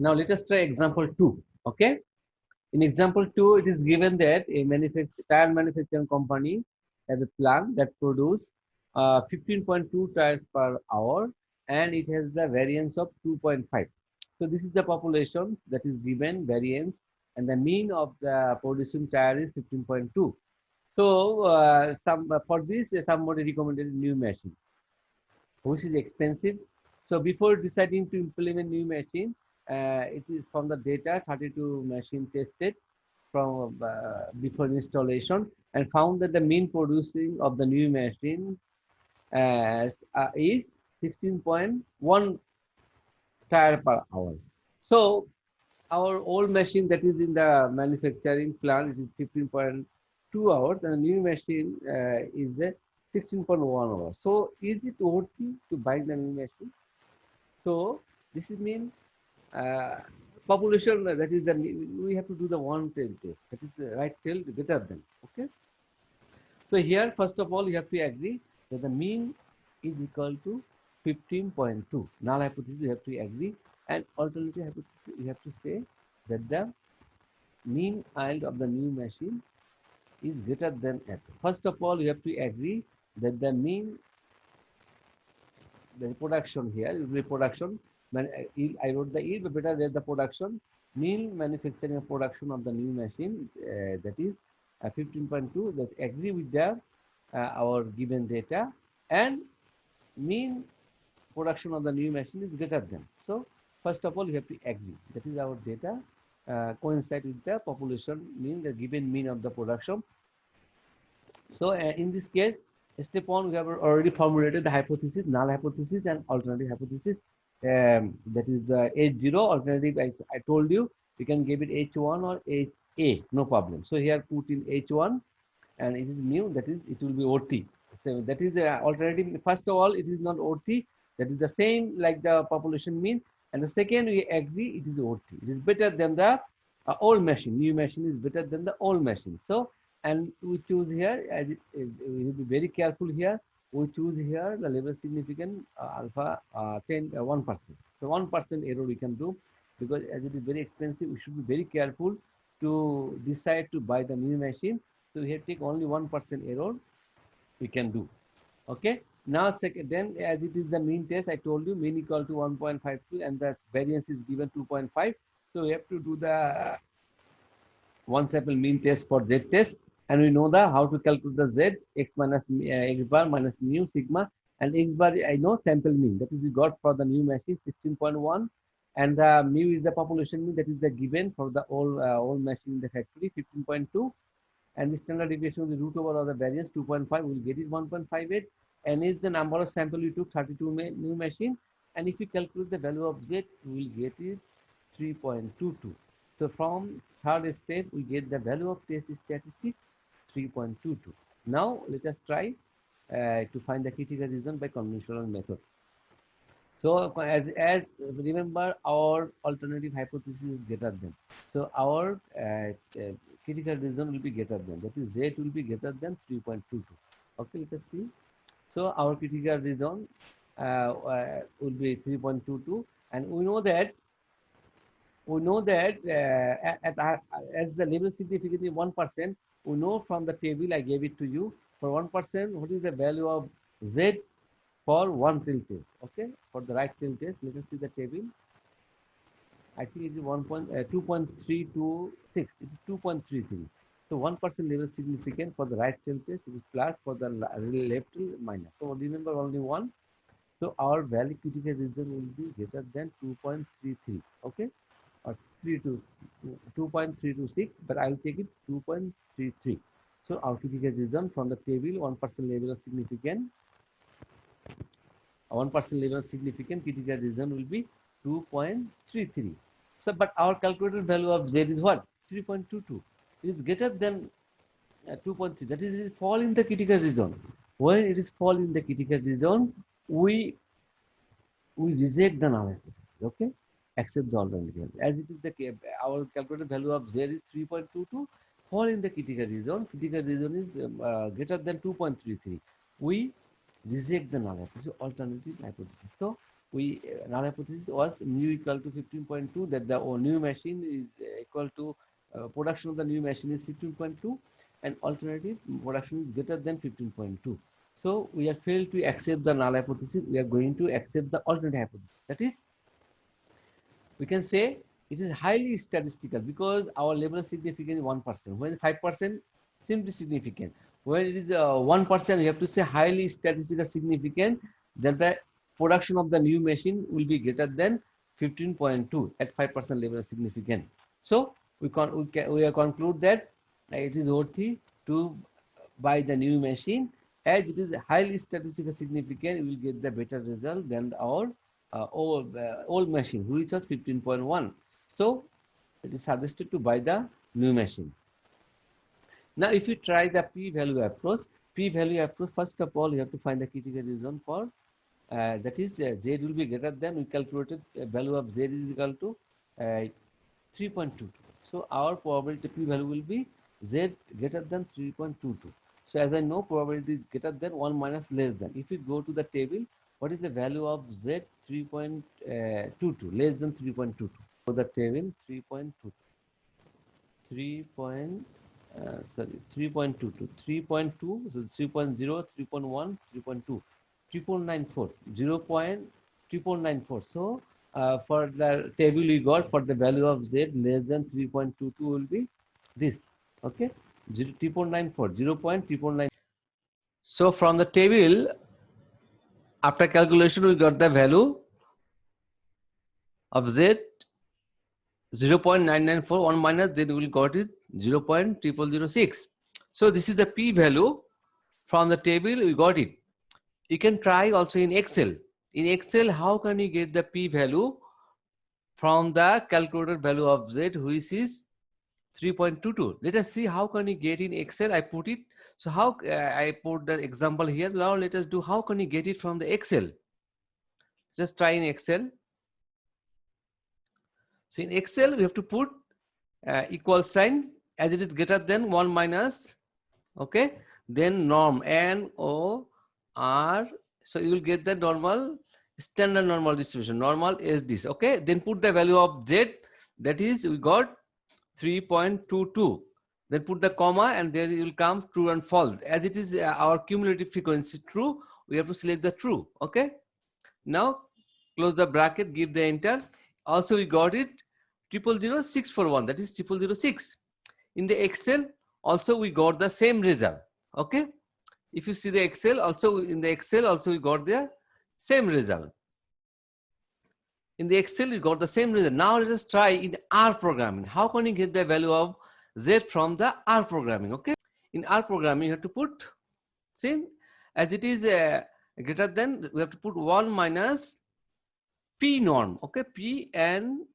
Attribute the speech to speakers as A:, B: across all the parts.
A: Now let us try example 2. Okay. In example 2, it is given that a tire manufacturing company has a plant that produce 15.2 tires per hour, and it has the variance of 2.5. So this is the population that is given variance, and the mean of the producing tire is 15.2. So some for this somebody recommended new machine, which is expensive. So before deciding to implement new machine, it is from the data 32 machine tested from before installation, and found that the mean producing of the new machine is 16.1 tire per hour. So our old machine that is in the manufacturing plant, it is 15.2 hours, and the new machine is 16.1 hours. So is it worth to buy the new machine? So this is mean uh, population, that is the, we have to do the one tail test, that is the right tail greater than. Okay. So here, first of all, you have to agree that the mean is equal to 15.2. Null hypothesis you have to agree, and alternative hypothesis you have to say that the mean yield of the new machine is greater than F. First of all, you have to agree that the mean, the production here, reproduction, I wrote the yield, but better than the production, mean manufacturing production of the new machine, that is 15.2, that agree with the our given data, and mean production of the new machine is greater than. So first of all, you have to agree. That is our data coincide with the population mean, the given mean of the production. So in this case, step one, we have already formulated the hypothesis, null hypothesis, and alternative hypothesis. That is the H0 alternative. I told you, you can give it H1 or HA, no problem. So here put in H1, and it is mu, that is it will be OT. So that is the alternative. First of all, it is not OT. That is the same like the population mean. And the second, we agree it is OT. It is better than the old machine. New machine is better than the old machine. So, and we choose here, as we will be very careful here. We choose here the level significant alpha 1%. So 1% error we can do, because as it is very expensive, we should be very careful to decide to buy the new machine. So here take only 1% error we can do. Okay. Now second, then as it is the mean test, I told you mean equal to 1.52 and the variance is given 2.5. So we have to do the one sample mean test for Z test, and we know the how to calculate the Z, x minus x bar minus mu sigma, and x bar I know sample mean, that is we got for the new machine 16.1, and the mu is the population mean, that is the given for the old machine in the factory 15.2, and the standard deviation of the root over of the variance 2.5, we'll get it 1.58, and is the number of sample we took 32 new machine, and if we calculate the value of Z, we will get it 3.22. So from third step, we get the value of test statistic 3.22. Now let us try to find the critical region by conventional method. So as remember, our alternative hypothesis is greater than. So our critical region will be greater than. That is Z will be greater than 3.22. Okay, let us see. So our critical region will be 3.22, and we know that as the level significance is 1%, we know from the table I gave it to you, for 1%, what is the value of Z for one tail test. Okay, for the right tail test, let us see the table. I think it is 2.326. It is 2.33. So 1% level significant for the right tail test. It is plus, for the left tail minus. So remember only one. So our value critical region will be greater than 2.33. Okay, or 2.326, but I will take it 2.33. So our critical region from the table, 1% level of significant, 1% level of significant critical region will be 2.33. So, but our calculated value of Z is what? 3.22. It is greater than 2.3. That is, it is fall in the critical region. When it is fall in the critical region, we reject the null hypothesis. Okay, accept the alternative. As it is the case, our calculated value of Z is 3.22. Fall in the critical region. Critical region is greater than 2.33. We reject the null hypothesis, alternative hypothesis. So we null hypothesis was mu equal to 15.2, that the new machine is equal to production of the new machine is 15.2, and alternative production is greater than 15.2. So we have failed to accept the null hypothesis. We are going to accept the alternate hypothesis. That is, we can say it is highly statistical because our level of significance is 1%. When 5%, simply significant. When it is 1%, we have to say highly statistical significant, that the production of the new machine will be greater than 15.2 at 5% level of significance. So we conclude that it is worthy to buy the new machine, as it is highly statistical significant. We will get the better result than our old machine, which was 15.1. So it is suggested to buy the new machine. Now, if you try the p-value approach, first of all, you have to find the critical region for that is z will be greater than, we calculated value of z is equal to 3.22. So our probability p-value will be z greater than 3.22. So as I know, probability is greater than 1 minus less than. If you go to the table, what is the value of z? 3.22, less than 3.22. So the table 3.22, 3.22, 3.2, so 3.0, 3.1, 3.2, 3.94, 0.3.94. So for the table we got, for the value of z less than 3.22 will be this. Okay, 3.94, 0.3.9. So from the table, after calculation, we got the value of z 0.994, 1 minus, then we will got it 0.0006. So this is the p-value. From the table, we got it. You can try also in Excel. In Excel, how can you get the p-value from the calculated value of z, which is 3.22? Let us see how can you get in Excel. I put it. So how I put the example here. Now let us do how can you get it from the Excel. Just try in Excel. So in Excel, we have to put equal sign, as it is greater than 1 minus, okay, then norm, N-O-R. So you will get the normal, standard normal distribution, normal is this, okay. Then put the value of z, that is we got 3.22. Then put the comma, and there it will come true and false. As it is our cumulative frequency true, we have to select the true, okay. Now close the bracket, give the enter. Also we got it 000641, that is 0006. In the Excel also we got the same result, okay. If you see the Excel, also in the Excel also we got the same result. In the Excel we got the same result. Now let us try in R programming. How can you get the value of z from the R programming, okay. In R programming you have to put same, as it is greater than, we have to put 1 minus p norm, okay, P-N-O-R-M,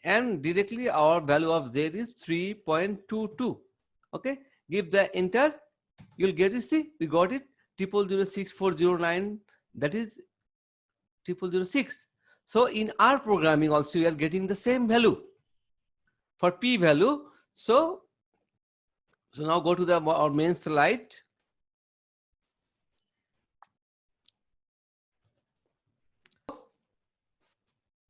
A: and directly our value of z is 3.22, okay. Give the enter, you'll get it. See, we got it 006409, that is 0006. So in R programming also we are getting the same value for p value. So now go to our main slide.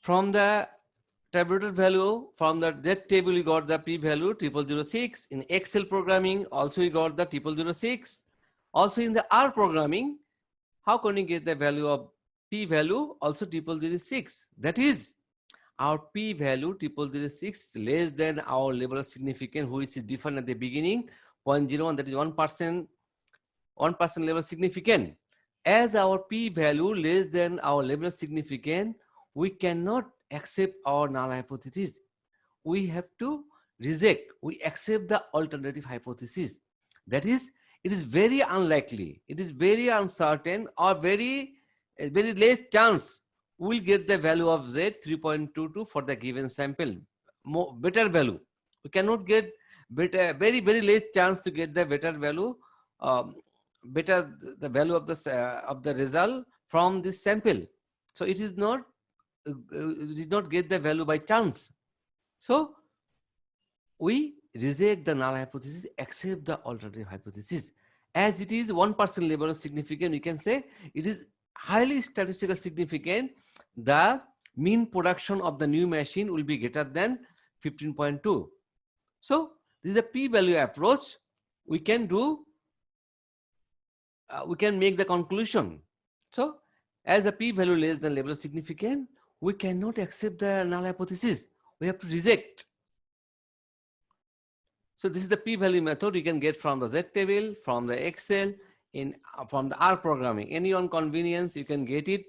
A: From the tabulated value, from the that table, we got the p value 0006. In Excel programming, also we got the 0006. Also in the R programming, how can you get the value of p value? Also 0006. That is, our p value 0006 less than our level of significance, which is defined at the beginning, 0.01, that is 1%, 1% level of significance. As our p value less than our level of significance, we cannot accept our null hypothesis. We have to reject. We accept the alternative hypothesis. That is, it is very unlikely, it is very uncertain, or very less chance we will get the value of z 3.22 for the given sample. Better value. We cannot get better, very less chance to get the better value, better the value of the result from this sample. So it is not, did not get the value by chance. So we reject the null hypothesis, accept the alternative hypothesis. As it is 1% level of significance, we can say it is highly statistically significant, the mean production of the new machine will be greater than 15.2. So this is a p-value approach. We can do, we can make the conclusion. So as a p-value less than level of significance, we cannot accept the null hypothesis. We have to reject. So this is the p-value method you can get from the Z table, from the Excel, from the R programming. Any on convenience, you can get it.